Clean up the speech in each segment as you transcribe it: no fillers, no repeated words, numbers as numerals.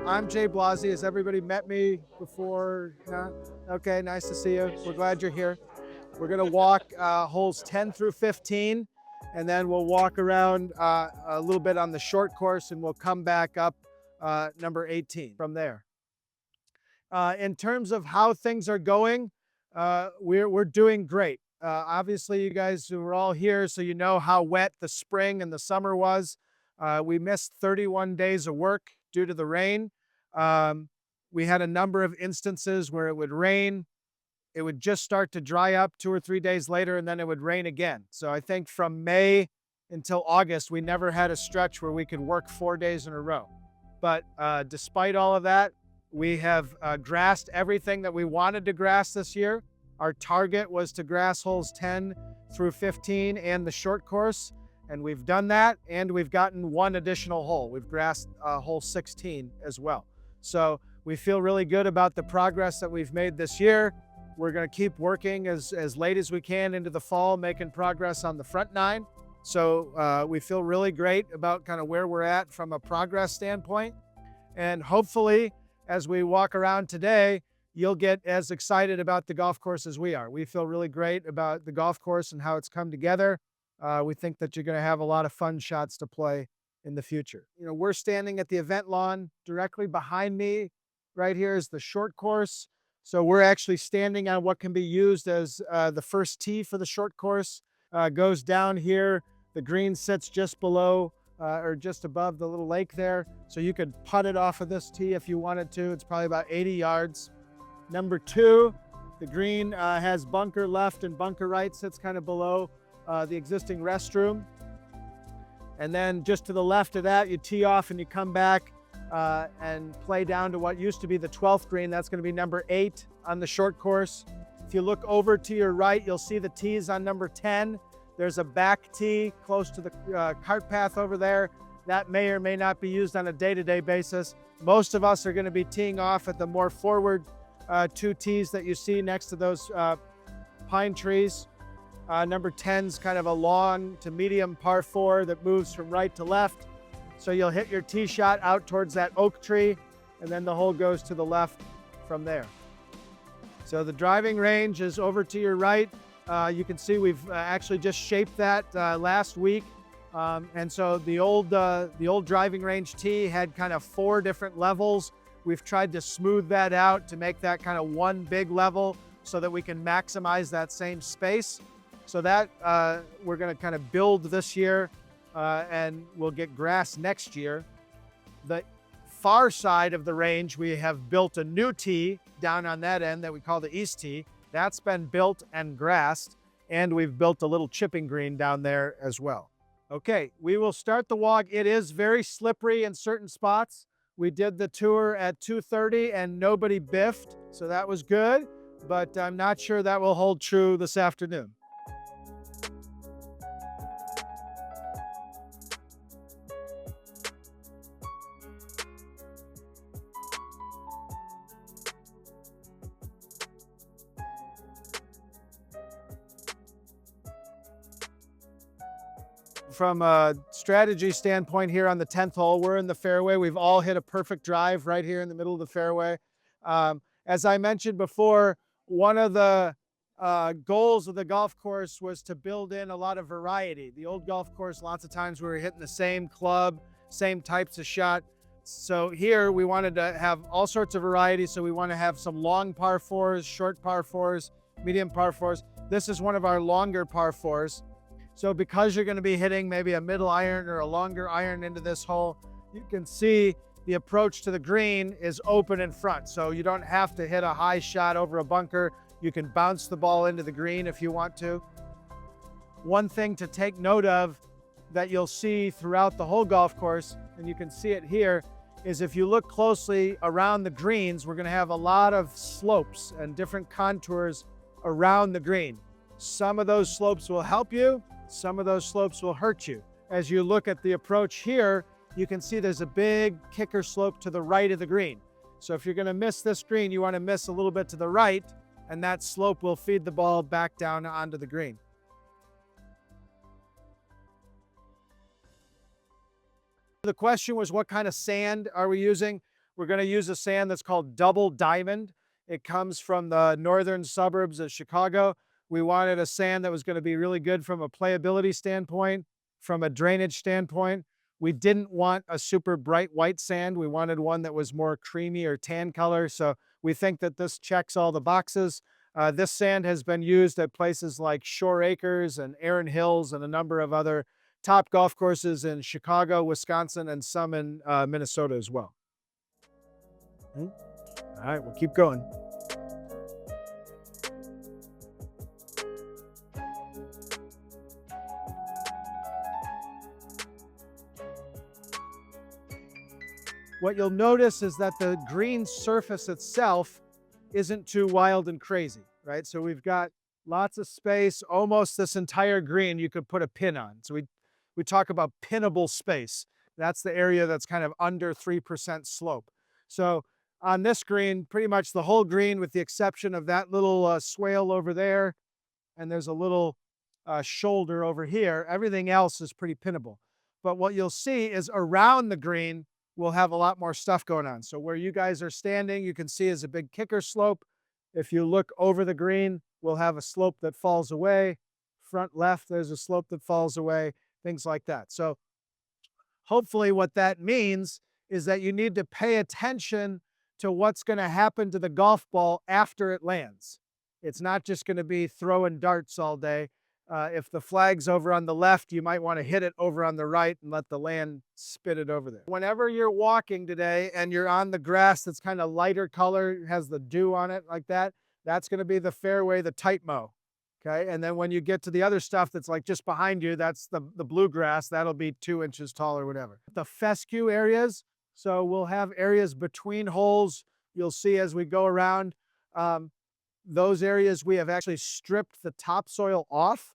I'm Jay Blasi. Has everybody met me before? No? Okay, nice to see you. We're glad you're here. We're gonna walk holes 10 through 15, and then we'll walk around a little bit on the short course, and we'll come back up number 18 from there. In terms of how things are going, we're doing great. Obviously, you guys were all here, so you know how wet the spring and the summer was. We missed 31 days of work due to the rain. Um, we had a number of instances where it would rain, it would just start to dry up 2 or 3 days later, and then it would rain again. So I think from May until August, we never had a stretch where we could work 4 days in a row. But despite all of that, we have grassed everything that we wanted to grass this year. Our target was to grass holes 10 through 15 and the short course, and we've done that, and we've gotten one additional hole. We've grassed hole 16 as well. So we feel really good about the progress that we've made this year. We're going to keep working as late as we can into the fall, making progress on the front nine. So we feel really great about kind of where we're at from a progress standpoint. And hopefully, as we walk around today, you'll get as excited about the golf course as we are. We feel really great about the golf course and how it's come together. We think that you're going to have a lot of fun shots to play in the future. You know, we're standing at the event lawn. Directly behind me right here is the short course. So we're actually standing on what can be used as the first tee for the short course. Goes down here. The green sits just below or just above the little lake there. So you could putt it off of this tee if you wanted to. It's probably about 80 yards. Number 2, the green has bunker left and bunker right, sits kind of below the existing restroom. And then just to the left of that, you tee off and you come back and play down to what used to be the 12th green. That's going to be number 8 on the short course. If you look over to your right, you'll see the tees on number 10. There's a back tee close to the cart path over there. That may or may not be used on a day-to-day basis. Most of us are going to be teeing off at the more forward 2 tees that you see next to those pine trees. Number 10's kind of a long to medium par 4 that moves from right to left. So you'll hit your tee shot out towards that oak tree, and then the hole goes to the left from there. So the driving range is over to your right. You can see we've actually just shaped that last week. And so the old driving range tee had kind of 4 different levels. We've tried to smooth that out to make that kind of one big level so that we can maximize that same space. So that we're going to kind of build this year and we'll get grass next year. The far side of the range, we have built a new tee down on that end that we call the east tee. That's been built and grassed, and we've built a little chipping green down there as well. Okay, we will start the walk. It is very slippery in certain spots. We did the tour at 2:30 and nobody biffed, so that was good, but I'm not sure that will hold true this afternoon. From a strategy standpoint here on the 10th hole, we're in the fairway. We've all hit a perfect drive right here in the middle of the fairway. As I mentioned before, one of the goals of the golf course was to build in a lot of variety. The old golf course, lots of times we were hitting the same club, same types of shot. So here we wanted to have all sorts of variety. So we want to have some long par 4s, short par 4s, medium par 4s. This is one of our longer par 4s. So because you're going to be hitting maybe a middle iron or a longer iron into this hole, you can see the approach to the green is open in front. So you don't have to hit a high shot over a bunker. You can bounce the ball into the green if you want to. One thing to take note of that you'll see throughout the whole golf course, and you can see it here, is if you look closely around the greens, we're going to have a lot of slopes and different contours around the green. Some of those slopes will help you. Some of those slopes will hurt you. As you look at the approach here, you can see there's a big kicker slope to the right of the green. So if you're going to miss this green, you want to miss a little bit to the right, and that slope will feed the ball back down onto the green. The question was, what kind of sand are we using? We're going to use a sand that's called double diamond. It comes from the northern suburbs of Chicago. We wanted a sand that was going to be really good from a playability standpoint, from a drainage standpoint. We didn't want a super bright white sand. We wanted one that was more creamy or tan color. So we think that this checks all the boxes. This sand has been used at places like Shore Acres and Erin Hills and a number of other top golf courses in Chicago, Wisconsin, and some in Minnesota as well. All right, we'll keep going. What you'll notice is that the green surface itself isn't too wild and crazy, right? So we've got lots of space, almost this entire green you could put a pin on. So we talk about pinnable space. That's the area that's kind of under 3% slope. So on this green, pretty much the whole green with the exception of that little swale over there, and there's a little shoulder over here, everything else is pretty pinnable. But what you'll see is around the green, we'll have a lot more stuff going on. So where you guys are standing, you can see is a big kicker slope. If you look over the green, we'll have a slope that falls away. Front left, there's a slope that falls away, things like that. So hopefully what that means is that you need to pay attention to what's going to happen to the golf ball after it lands. It's not just going to be throwing darts all day. If the flag's over on the left, you might want to hit it over on the right and let the land spit it over there. Whenever you're walking today and you're on the grass that's kind of lighter color, has the dew on it like that, that's going to be the fairway, the tight mow. Okay, and then when you get to the other stuff that's like just behind you, that's the bluegrass, that'll be 2 inches tall or whatever. The fescue areas, so we'll have areas between holes. You'll see as we go around, those areas we have actually stripped the topsoil off.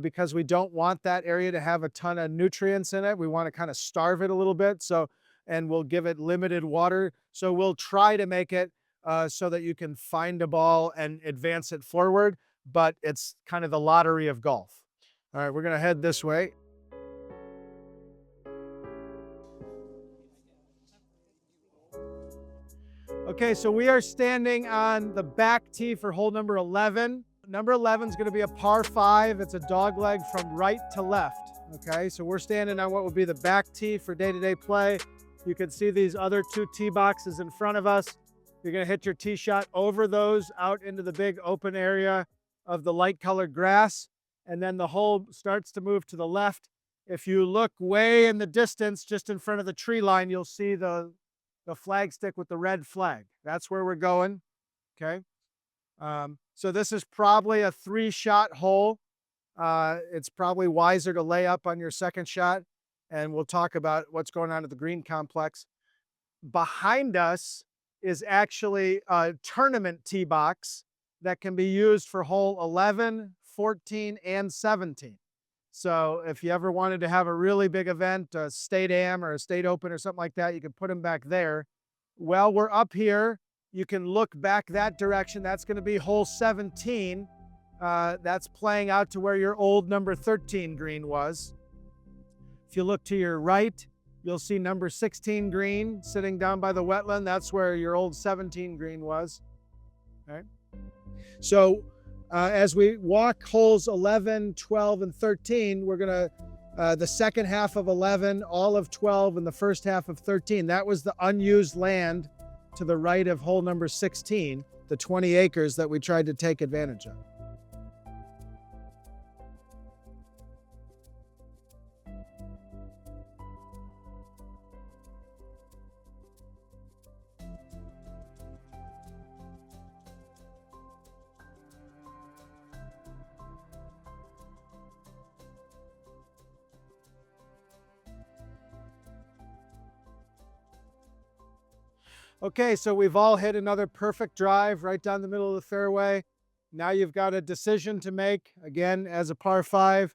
Because we don't want that area to have a ton of nutrients in it. We want to kind of starve it a little bit. And we'll give it limited water. So we'll try to make it so that you can find a ball and advance it forward, but it's kind of the lottery of golf. All right, we're going to head this way. Okay, so we are standing on the back tee for hole number 11. Number 11 is going to be a par 5. It's a dogleg from right to left. Okay, so we're standing on what would be the back tee for day-to-day play. You can see these other 2 tee boxes in front of us. You're going to hit your tee shot over those out into the big open area of the light colored grass. And then the hole starts to move to the left. If you look way in the distance, just in front of the tree line, you'll see the flag stick with the red flag. That's where we're going. Okay. So this is probably a 3-shot hole. It's probably wiser to lay up on your second shot, and we'll talk about what's going on at the green complex. Behind us is actually a tournament tee box that can be used for hole 11, 14, and 17. So if you ever wanted to have a really big event, a state am or a state open or something like that, you can put them back there. Well, we're up here. You can look back that direction. That's going to be hole 17. That's playing out to where your old number 13 green was. If you look to your right, you'll see number 16 green sitting down by the wetland. That's where your old 17 green was. All right. So as we walk holes 11, 12, and 13, we're going to, the second half of 11, all of 12, and the first half of 13, that was the unused land to the right of hole number 16, the 20 acres that we tried to take advantage of. Okay, so we've all hit another perfect drive right down the middle of the fairway. Now you've got a decision to make. Again, as a par 5,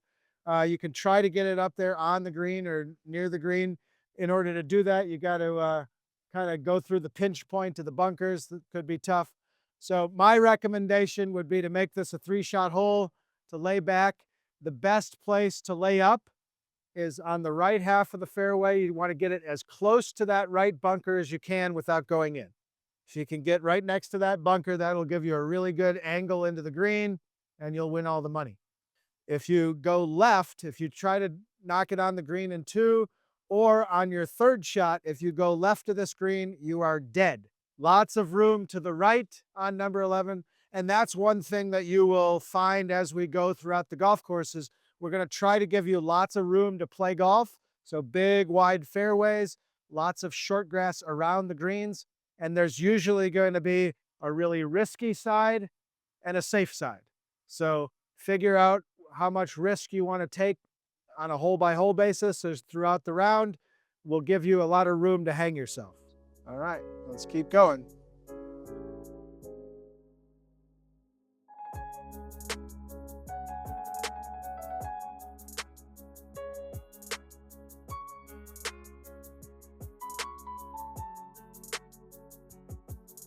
you can try to get it up there on the green or near the green. In order to do that, you got to kind of go through the pinch point to the bunkers. That could be tough. So my recommendation would be to make this a 3-shot hole, to lay back. The best place to lay up is on the right half of the fairway. You want to get it as close to that right bunker as you can without going in. If you can get right next to that bunker, that'll give you a really good angle into the green and you'll win all the money. If you go left, if you try to knock it on the green in two, or on your third shot, if you go left of this green, you are dead. Lots of room to the right on number 11. And that's one thing that you will find as we go throughout the golf courses. We're going to try to give you lots of room to play golf. So big, wide fairways, lots of short grass around the greens. And there's usually going to be a really risky side and a safe side. So figure out how much risk you want to take on a hole-by-hole basis as throughout the round will give you a lot of room to hang yourself. All right, let's keep going.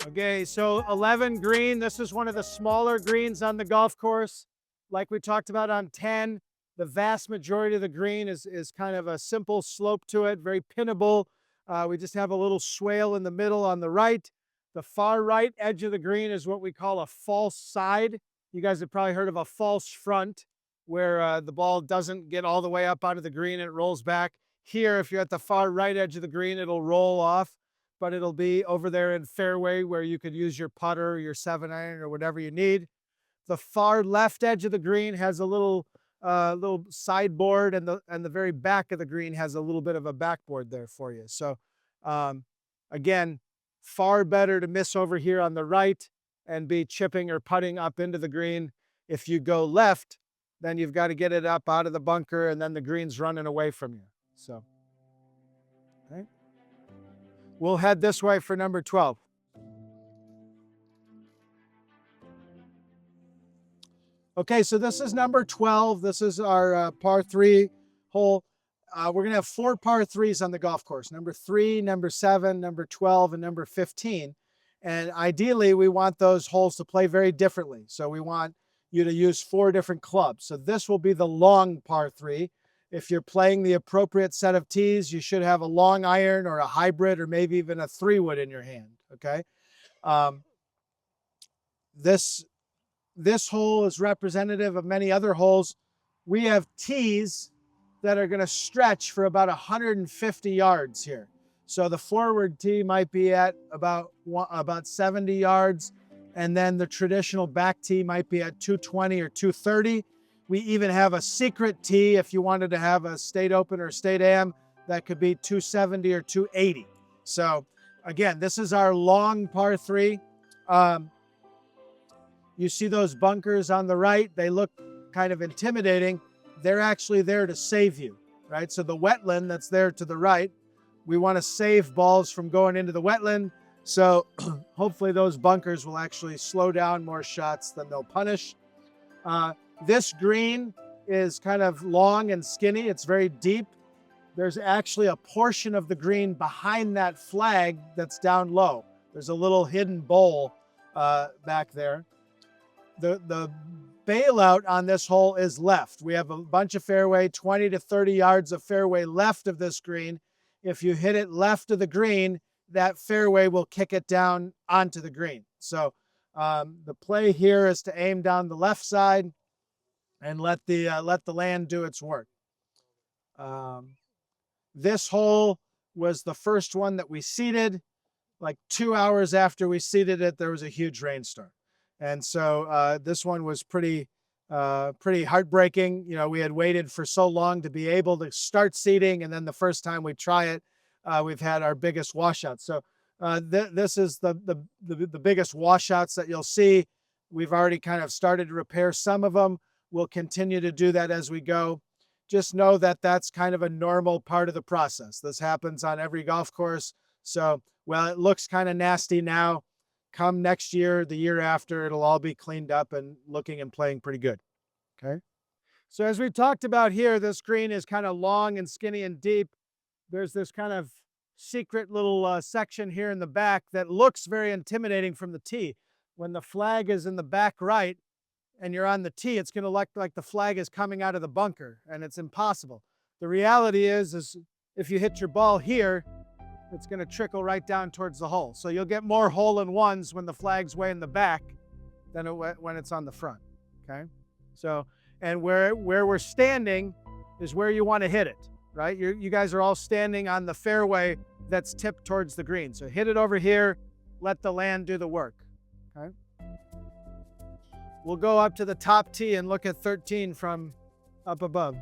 Okay, so 11 green. This is one of the smaller greens on the golf course. Like we talked about on 10, the vast majority of the green is kind of a simple slope to it, very pinnable. We just have a little swale in the middle on the right. The far right edge of the green is what we call a false side. You guys have probably heard of a false front, where the ball doesn't get all the way up out of the green and it rolls back. Here, if you're at the far right edge of the green, it'll roll off, but it'll be over there in fairway where you could use your putter, your 7-iron, or whatever you need. The far left edge of the green has a little sideboard, and the very back of the green has a little bit of a backboard there for you. So again, far better to miss over here on the right and be chipping or putting up into the green. If you go left, then you've got to get it up out of the bunker, and then the green's running away from you. So, okay. We'll head this way for number 12. Okay, so this is number 12. This is our par 3 hole. We're going to have 4 par 3s on the golf course. Number 3, number 7, number 12, and number 15. And ideally, we want those holes to play very differently. So we want you to use 4 different clubs. So this will be the long par 3. If you're playing the appropriate set of tees, you should have a long iron or a hybrid or maybe even a 3-wood in your hand, okay? This hole is representative of many other holes. We have tees that are going to stretch for about 150 yards here. So the forward tee might be at about 70 yards, and then the traditional back tee might be at 220 or 230. We even have a secret tee if you wanted to have a state open or state am that could be 270 or 280. So again, this is our long par 3. You see those bunkers on the right, they look kind of intimidating. They're actually there to save you, right? So the wetland that's there to the right, we want to save balls from going into the wetland. So hopefully those bunkers will actually slow down more shots than they'll punish. This green is kind of long and skinny. It's very deep. There's actually a portion of the green behind that flag that's down low. There's a little hidden bowl back there. The bailout on this hole is left. We have a bunch of fairway, 20 to 30 yards of fairway left of this green. If you hit it left of the green, that fairway will kick it down onto the green. So the play here is to aim down the left side and let the land do its work. This hole was the first one that we seeded. Like 2 hours after we seeded it, there was a huge rainstorm. And so this one was pretty heartbreaking. You know, we had waited for so long to be able to start seeding, and then the first time we try it, we've had our biggest washouts. So this is the biggest washouts that you'll see. We've already kind of started to repair some of them. We'll continue to do that as we go. Just know that that's kind of a normal part of the process. This happens on every golf course. So, well, it looks kind of nasty now. Come next year, the year after, it'll all be cleaned up and looking and playing pretty good. Okay. So as we talked about here, this green is kind of long and skinny and deep. There's this kind of secret little section here in the back that looks very intimidating from the tee. When the flag is in the back right and you're on the tee, it's going to look like the flag is coming out of the bunker, and it's impossible. The reality is if you hit your ball here, it's going to trickle right down towards the hole. So you'll get more hole-in-ones when the flag's way in the back than when it's on the front, okay? So, and where we're standing is where you want to hit it, right? You guys are all standing on the fairway that's tipped towards the green. So hit it over here, let the land do the work, okay? We'll go up to the top tee and look at 13 from up above.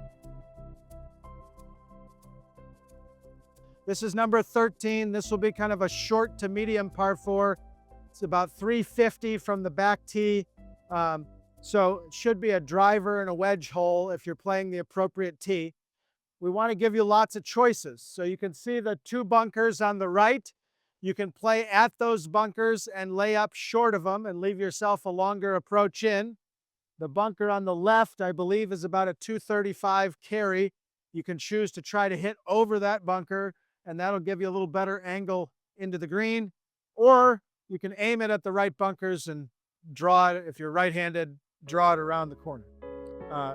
This is number 13. This will be kind of a short to medium par 4. It's about 350 from the back tee. So it should be a driver and a wedge hole if you're playing the appropriate tee. We want to give you lots of choices. So you can see the 2 bunkers on the right. You can play at those bunkers and lay up short of them and leave yourself a longer approach in. The bunker on the left, I believe, is about a 235 carry. You can choose to try to hit over that bunker, and that'll give you a little better angle into the green. Or you can aim it at the right bunkers and draw it, if you're right-handed, draw it around the corner.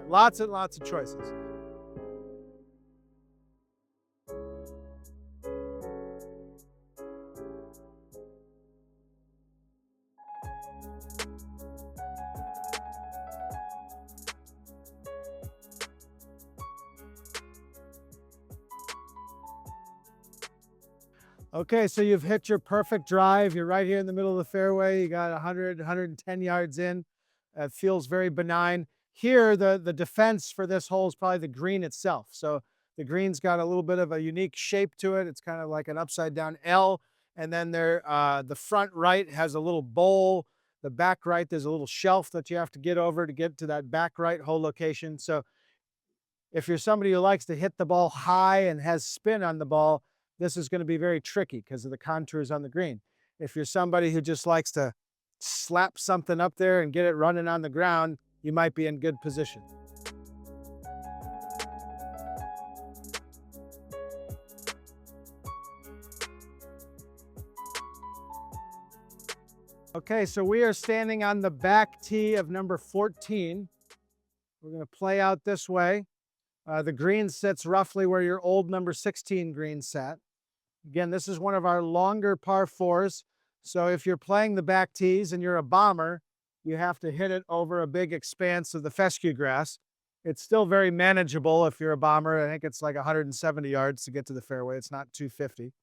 Lots and lots of choices. Okay, so you've hit your perfect drive. You're right here in the middle of the fairway. You got 100, 110 yards in. It feels very benign. Here, the defense for this hole is probably the green itself. So the green's got a little bit of a unique shape to it. It's kind of like an upside down L. And then there, the front right has a little bowl. The back right, there's a little shelf that you have to get over to get to that back right hole location. So if you're somebody who likes to hit the ball high and has spin on the ball, this is going to be very tricky because of the contours on the green. If you're somebody who just likes to slap something up there and get it running on the ground, you might be in good position. Okay, so we are standing on the back tee of number 14. We're going to play out this way. The green sits roughly where your old number 16 green sat. Again, this is one of our longer par 4s. So if you're playing the back tees and you're a bomber, you have to hit it over a big expanse of the fescue grass. It's still very manageable if you're a bomber. I think it's like 170 yards to get to the fairway. It's not 250.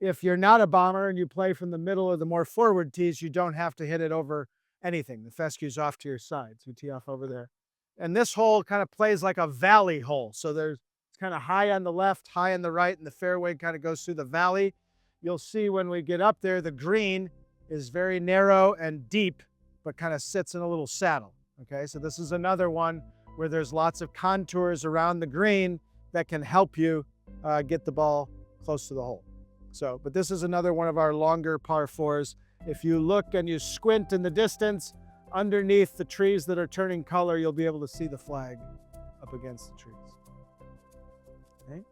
If you're not a bomber and you play from the middle of the more forward tees, you don't have to hit it over anything. The fescue's off to your side, so you tee off over there. And this hole kind of plays like a valley hole. So it's kind of high on the left, high on the right, and the fairway kind of goes through the valley. You'll see when we get up there, the green is very narrow and deep, but kind of sits in a little saddle. Okay, so this is another one where there's lots of contours around the green that can help you get the ball close to the hole. So, but this is another one of our longer par 4s. If you look and you squint in the distance, underneath the trees that are turning color, you'll be able to see the flag up against the trees. Okay.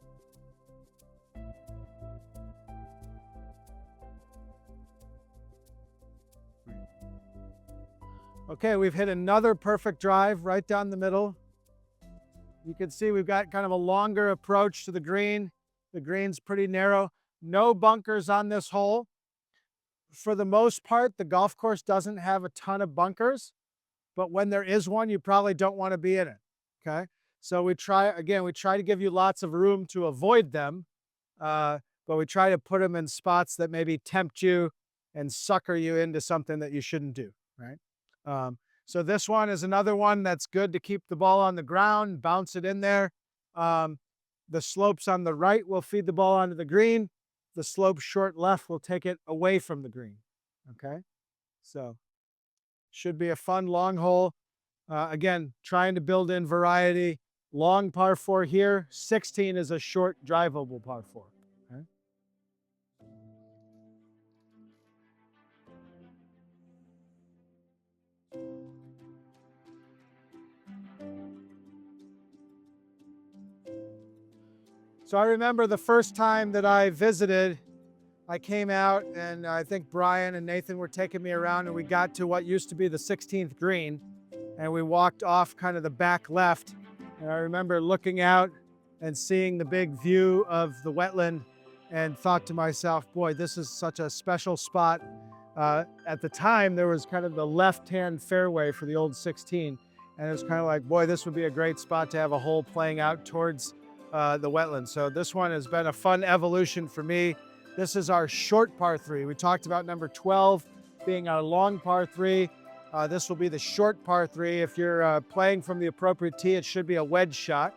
Okay, we've hit another perfect drive right down the middle. You can see we've got kind of a longer approach to the green. The green's pretty narrow. No bunkers on this hole. For the most part, the golf course doesn't have a ton of bunkers, but when there is one, you probably don't want to be in it, okay? So we try to give you lots of room to avoid them, but we try to put them in spots that maybe tempt you and sucker you into something that you shouldn't do, right? So this one is another one that's good to keep the ball on the ground, bounce it in there. The slopes on the right will feed the ball onto the green. The slope short left will take it away from the green, okay? So should be a fun long hole. Again, trying to build in variety. Long par 4 here. 16 is a short drivable par 4, okay? So I remember the first time that I visited, I came out and I think Brian and Nathan were taking me around and we got to what used to be the 16th green and we walked off kind of the back left. And I remember looking out and seeing the big view of the wetland, and thought to myself, boy, this is such a special spot. At the time, there was kind of the left-hand fairway for the old 16, and it was kind of like, boy, this would be a great spot to have a hole playing out towards the wetland. So this one has been a fun evolution for me. This is our short par 3. We talked about number 12 being our long par 3. This will be the short par 3. If you're playing from the appropriate tee, it should be a wedge shot.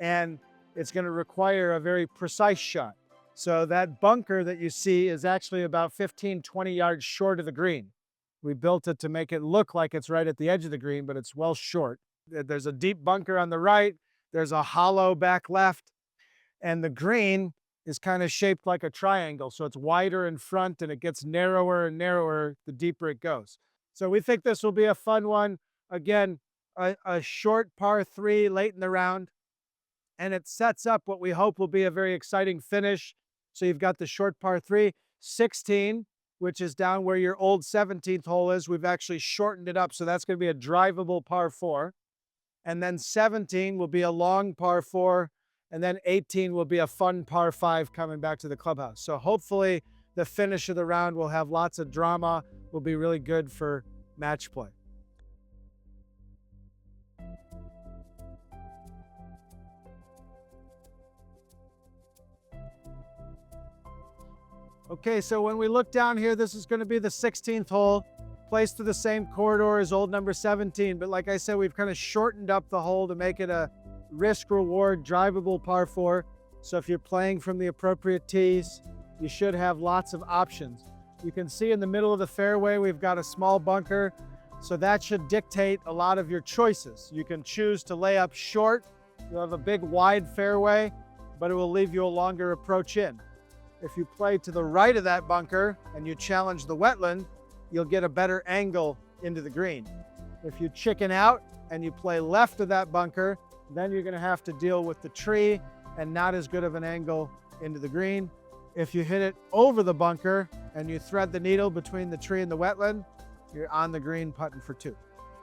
And it's going to require a very precise shot. So that bunker that you see is actually about 15, 20 yards short of the green. We built it to make it look like it's right at the edge of the green, but it's well short. There's a deep bunker on the right. There's a hollow back left. And the green is kind of shaped like a triangle. So it's wider in front and it gets narrower and narrower the deeper it goes. So we think this will be a fun one. Again, a short par 3 late in the round. And it sets up what we hope will be a very exciting finish. So you've got the short par 3, 16, which is down where your old 17th hole is. We've actually shortened it up, so that's going to be a drivable par 4. And then 17 will be a long par 4, and then 18 will be a fun par 5 coming back to the clubhouse. So hopefully the finish of the round will have lots of drama, will be really good for match play. Okay, so when we look down here, this is going to be the 16th hole, placed to the same corridor as old number 17. But like I said, we've kind of shortened up the hole to make it a risk-reward drivable par 4. So if you're playing from the appropriate tees, you should have lots of options. You can see in the middle of the fairway, we've got a small bunker. So that should dictate a lot of your choices. You can choose to lay up short. You'll have a big wide fairway, but it will leave you a longer approach in. If you play to the right of that bunker and you challenge the wetland, you'll get a better angle into the green. If you chicken out and you play left of that bunker, then you're going to have to deal with the tree and not as good of an angle into the green. If you hit it over the bunker and you thread the needle between the tree and the wetland, you're on the green putting for 2.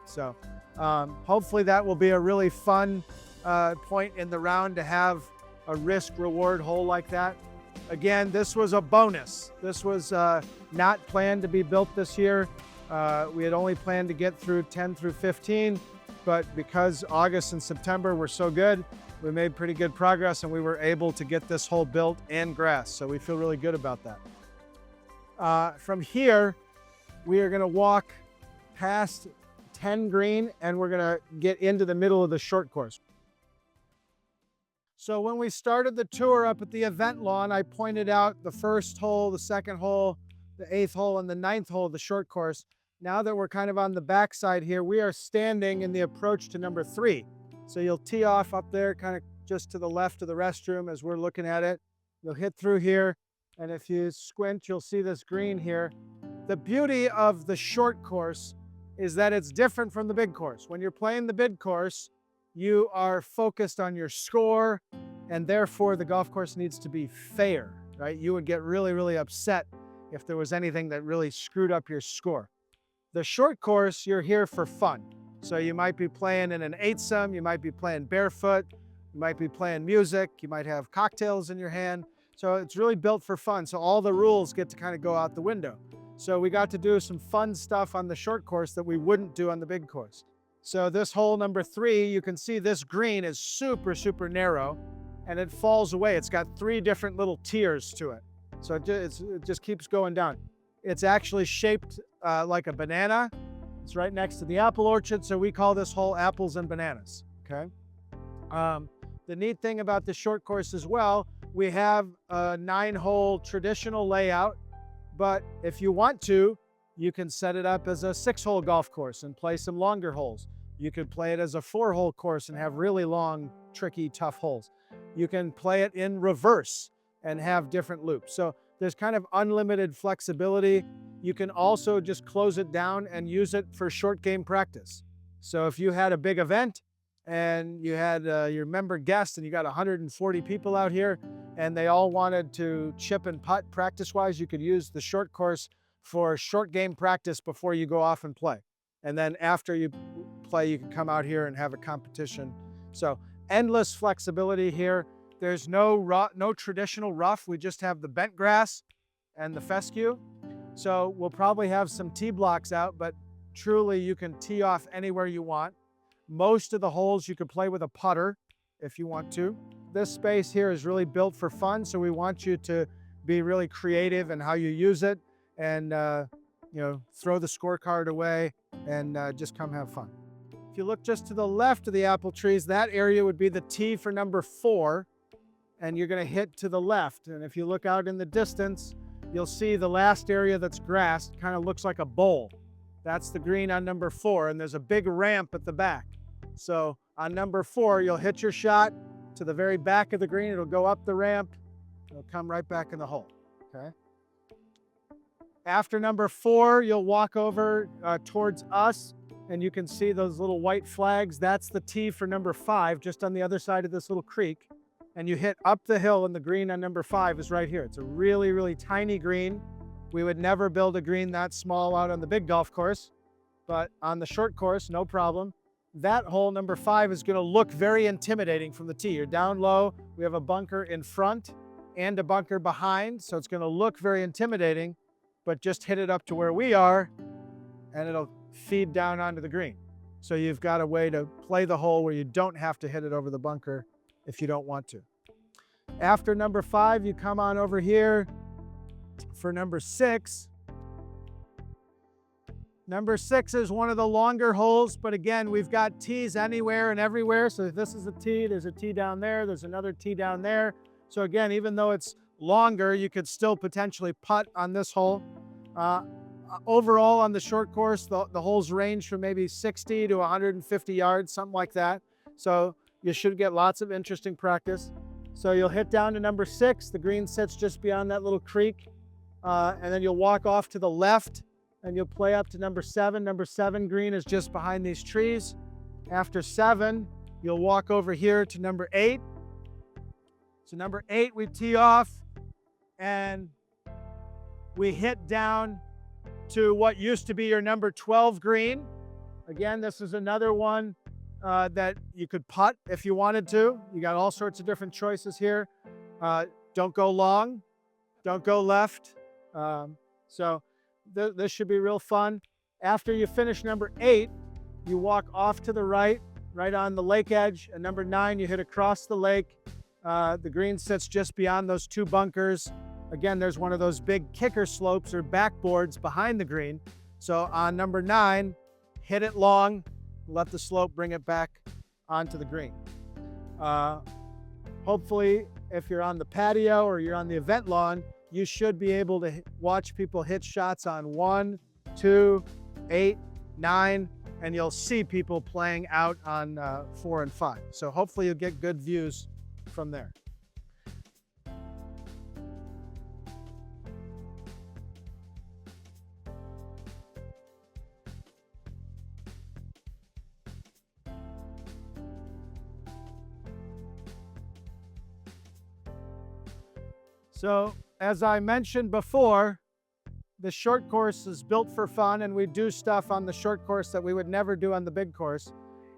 So hopefully that will be a really fun point in the round to have a risk-reward hole like that. Again, this was a bonus. This was not planned to be built this year. We had only planned to get through 10 through 15, but because August and September were so good, we made pretty good progress and we were able to get this hole built and grass. So we feel really good about that. From here, we are going to walk past 10 green and we're going to get into the middle of the short course. So when we started the tour up at the event lawn, I pointed out the first hole, the second hole, the 8th hole, and the 9th hole of the short course. Now that we're kind of on the backside here, we are standing in the approach to number 3. So you'll tee off up there, kind of just to the left of the restroom as we're looking at it. You'll hit through here, and if you squint, you'll see this green here. The beauty of the short course is that it's different from the big course. When you're playing the big course, you are focused on your score, and therefore the golf course needs to be fair, right? You would get really, really upset if there was anything that really screwed up your score. The short course, you're here for fun. So you might be playing in an 8-some, you might be playing barefoot, you might be playing music, you might have cocktails in your hand. So it's really built for fun. So all the rules get to kind of go out the window. So we got to do some fun stuff on the short course that we wouldn't do on the big course. So this hole number 3, you can see this green is super, super narrow and it falls away. It's got 3 different little tiers to it. So it just keeps going down. It's actually shaped like a banana. It's right next to the apple orchard. So we call this hole apples and bananas, okay? The neat thing about the short course as well, we have a 9-hole traditional layout, but if you want to, you can set it up as a 6-hole golf course and play some longer holes. You could play it as a 4-hole course and have really long, tricky, tough holes. You can play it in reverse and have different loops. So there's kind of unlimited flexibility. You can also just close it down and use it for short game practice. So if you had a big event and you had your member guest and you got 140 people out here and they all wanted to chip and putt practice-wise, you could use the short course for short game practice before you go off and play. And then after you play, you can come out here and have a competition. So endless flexibility here. There's no traditional rough. We just have the bent grass and the fescue. So we'll probably have some tee blocks out, but truly you can tee off anywhere you want. Most of the holes you could play with a putter if you want to. This space here is really built for fun, so we want you to be really creative in how you use it and throw the scorecard away and just come have fun. If you look just to the left of the apple trees, that area would be the tee for number 4, and you're going to hit to the left. And if you look out in the distance, you'll see the last area that's grassed kind of looks like a bowl. That's the green on number 4, and there's a big ramp at the back. So on number 4, you'll hit your shot to the very back of the green. It'll go up the ramp. It'll come right back in the hole. Okay. After number 4, you'll walk over towards us, and you can see those little white flags. That's the tee for number 5, just on the other side of this little creek. And you hit up the hill, and the green on number 5 is right here. It's a really, really tiny green. We would never build a green that small out on the big golf course, but on the short course, no problem. That hole, number 5, is going to look very intimidating from the tee. You're down low. We have a bunker in front and a bunker behind, so it's going to look very intimidating, but just hit it up to where we are, and it'll feed down onto the green. So you've got a way to play the hole where you don't have to hit it over the bunker if you don't want to. After number 5, you come on over here for number 6. Number 6 is one of the longer holes, but again, we've got tees anywhere and everywhere. So if this is a tee, there's a tee down there, there's another tee down there. So again, even though it's longer, you could still potentially putt on this hole. Overall, on the short course, the holes range from maybe 60 to 150 yards, something like that. So you should get lots of interesting practice. So you'll hit down to number 6. The green sits just beyond that little creek. And then you'll walk off to the left, and you'll play up to number 7. Number 7 green is just behind these trees. After 7, you'll walk over here to number 8. So number 8, we tee off, and we hit down to what used to be your number 12 green. Again, this is another one that you could putt if you wanted to. You got all sorts of different choices here. Don't go long, don't go left. So this should be real fun. After you finish number 8, you walk off to the right on the lake edge. And number 9, you hit across the lake. The green sits just beyond those 2 bunkers. Again, there's one of those big kicker slopes or backboards behind the green. So on number 9, hit it long, let the slope bring it back onto the green. Hopefully, if you're on the patio or you're on the event lawn, you should be able to watch people hit shots on 1, 2, 8, 9, and you'll see people playing out on 4 and 5. So hopefully you'll get good views from there. So, as I mentioned before, the short course is built for fun, and we do stuff on the short course that we would never do on the big course.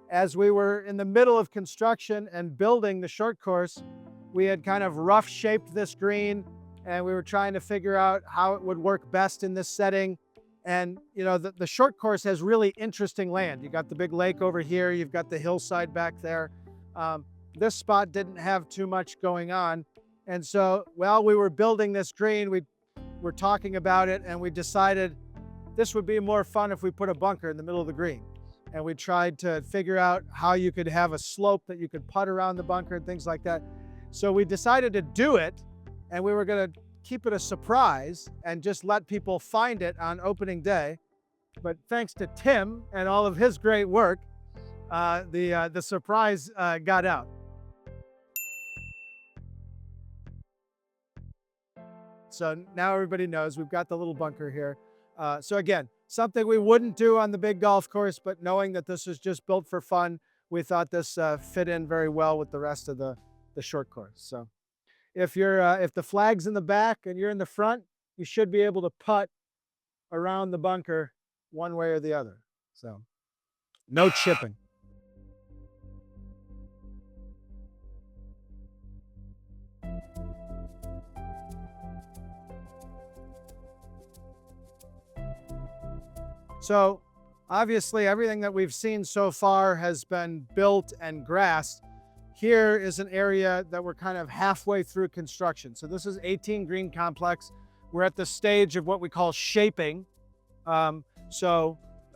As we were in the middle of construction and building the short course, we had kind of rough shaped this green, and we were trying to figure out how it would work best in this setting. And you know, the short course has really interesting land. You got the big lake over here, you've got the hillside back there. This spot didn't have too much going on. And so while we were building this green, we were talking about it, and we decided this would be more fun if we put a bunker in the middle of the green. And we tried to figure out how you could have a slope that you could putt around the bunker and things like that. So we decided to do it, and we were going to keep it a surprise and just let people find it on opening day. But thanks to Tim and all of his great work, the surprise got out. So now everybody knows we've got the little bunker here. So again, something we wouldn't do on the big golf course, but knowing that this was just built for fun, we thought this fit in very well with the rest of the short course. So if the flag's in the back and you're in the front, you should be able to putt around the bunker one way or the other. So no chipping. So obviously everything that we've seen so far has been built and grassed. Here is an area that we're kind of halfway through construction. So this is 18 green complex. We're at the stage of what we call shaping. Derek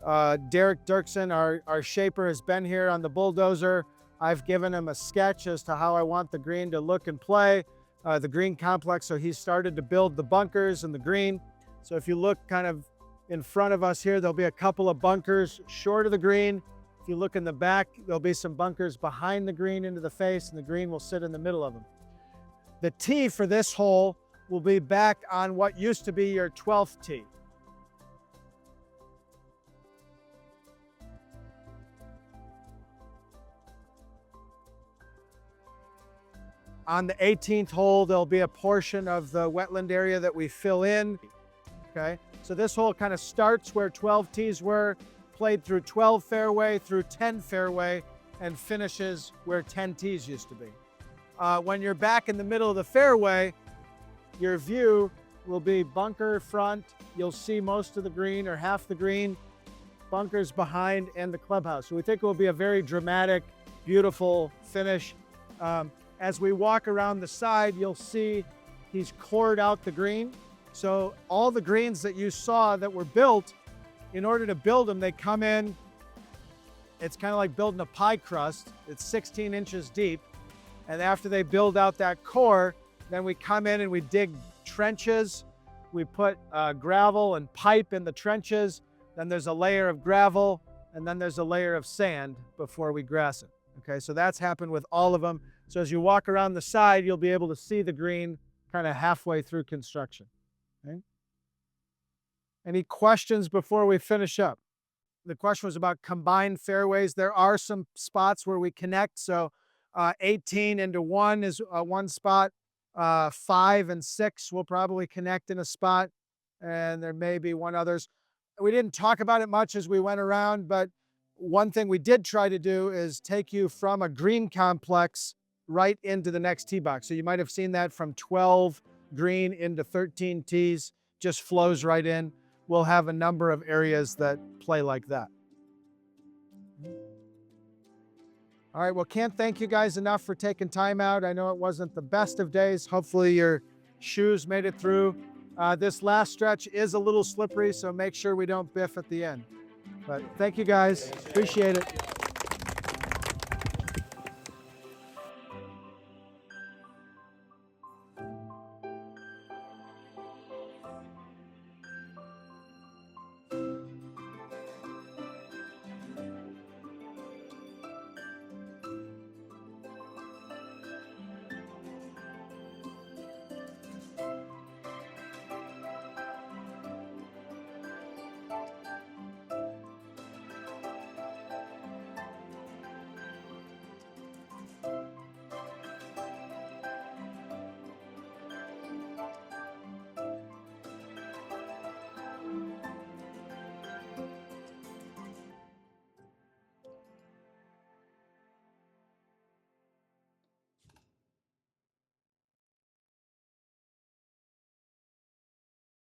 Dirksen, our shaper, has been here on the bulldozer. I've given him a sketch as to how I want the green to look and play, the green complex. So he started to build the bunkers and the green. So if you look kind of in front of us here, there'll be a couple of bunkers short of the green. If you look in the back, there'll be some bunkers behind the green into the face, and the green will sit in the middle of them. The tee for this hole will be back on what used to be your 12th tee. On the 18th hole, there'll be a portion of the wetland area that we fill in. Okay, so this hole kind of starts where 12 tees were, played through 12 fairway, through 10 fairway, and finishes where 10 tees used to be. When you're back in the middle of the fairway, your view will be bunker front. You'll see most of the green or half the green, bunkers behind, and the clubhouse. So we think it will be a very dramatic, beautiful finish. As we walk around the side, you'll see he's cored out the green. So all the greens that you saw that were built, in order to build them, they come in, it's kind of like building a pie crust. It's 16 inches deep. And after they build out that core, then we come in and we dig trenches. We put gravel and pipe in the trenches. Then there's a layer of gravel, and then there's a layer of sand before we grass it. Okay, so that's happened with all of them. So as you walk around the side, you'll be able to see the green kind of halfway through construction. Okay? Any questions before we finish up? The question was about combined fairways. There are some spots where we connect. So 18 into 1 is one spot. 5 and 6 will probably connect in a spot. And there may be one others. We didn't talk about it much as we went around, but one thing we did try to do is take you from a green complex right into the next tee box. So you might have seen that from 12 green into 13 tees, just flows right in. We'll have a number of areas that play like that. All right, well, can't thank you guys enough for taking time out. I know it wasn't the best of days. Hopefully your shoes made it through. This last stretch is a little slippery, so make sure we don't biff at the end. But thank you guys, appreciate it.